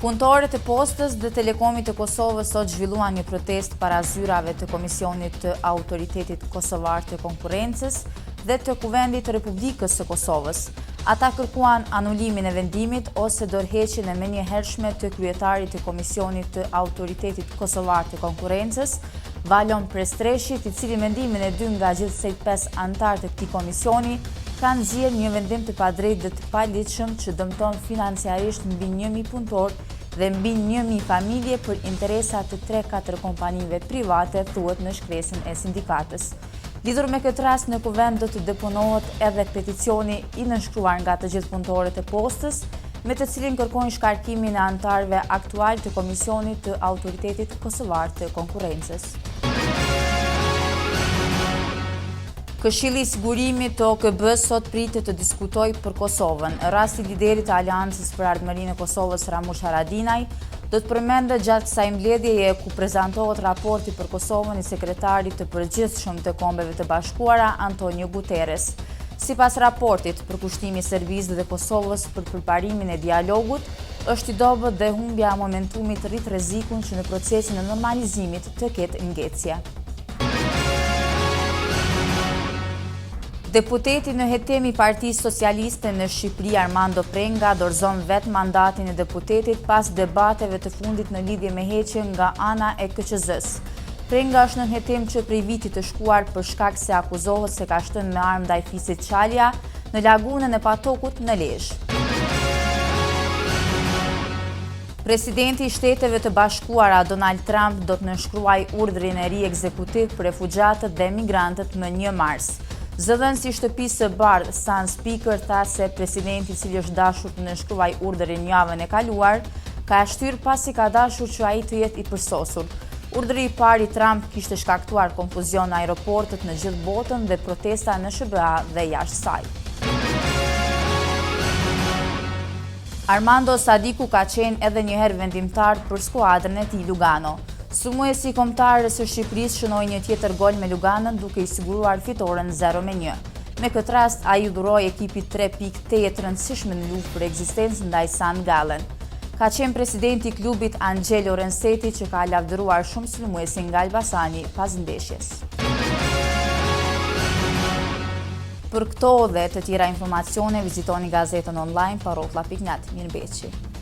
Punëtorët e Postës dhe Telekomit të Kosovës sot zhvilluan një protestë para zyrave të Komisionit të Autoritetit Kosovar të Konkurrencës dhe të Kuvendit të Republikës së Kosovës. Ata kërkuan anullimin e vendimit ose dorëheqjen e menjëhershme të kryetarit të Komisionit të Autoritetit Kosovar të Konkurrencës, Valon Prestreshit, i cili mendimin e dy nga gjithsej 5 anëtarë të këtij komisioni kanë nxjerrë një vendim të padrejtë dhe të paligjshëm që dëmton financiarisht mbi 1000 punëtorë dhe mbi 1000 familje për interesat të 3-4 kompanive private, thuhet në shkresën e sindikatës. Lidhur me këtë rast, në kuvend do të deponohet edhe peticioni i nënshkruar nga të gjithë punëtorët e Postës, me të cilin kërkojnë shkarkimin e anëtarëve aktual të Komisionit të Autoritetit Kosovar të Konkurrencës. Këshilli i Sigurimit të OKB-s sot pritet të diskutojë për Kosovën. Rasti i liderit të Aleancës për Ardhmërinë e Kosovës, Ramush Haradinaj, do të përmendet gjatë kësaj mbledhjeje ku prezantohet raporti për Kosovën i sekretarit të përgjithshëm të Kombeve të Bashkuara, Antonio Guterres. Sipas raportit, përkushtimi i Serbisë dhe Kosovës për përparimin e dialogut është i dobët dhe humbja e momentumit rrit rrezikun që në procesin e normalizimit të ketë ngecje. Deputeti në hetem i Partisë Socialiste në Shqipëri, Armando Prenga, dorëzon vetë mandatin e deputetit pas debateve të fundit në lidhje me heqjen nga ana e KQZ-s. Prenga është në hetem që prej vitit të shkuar për shkak se akuzohet se ka shtënë me armë ndaj fisit Qalja në lagunën e Patokut në Lezhë. Presidenti i Shteteve të Bashkuara, Donald Trump, do të nënshkruajë urdhrin e ri ekzekutiv për refugjatët dhe migrantët më 1 mars. Zëdhënësi i Shtëpisë së Bardhë, Sam Speaker, tha se presidenti, i cili është dashur të nënshkruajë urdhrin javën e kaluar, ka shtyrë pasi ka dashur që ai të jetë i përsosur. Urdhri i parë i Trump kishte shkaktuar konfuzion në aeroportet në gjithë botën dhe protesta në SBA dhe jashtë saj. Armando Sadiku ka qenë edhe një herë vendimtar për skuadrën e tij Lugano. Sulmuesi kombëtarës së Shqipërisë shënoi një tjetër gol me Luganën duke i siguruar fitoren 0-1. Me këtë rast, ai u dhuroi ekipit 3 pikë të jetë rëndësishme në luftë për ekzistencën ndaj San Gallen. Ka qenë presidenti i klubit Angelo Renseti që ka lavdëruar shumë sulmuesin nga Elbasani pas ndeshjes. Për këto dhe të tjera informacione, vizitoni gazetën online parotlla.net. Mirëmbëjtje.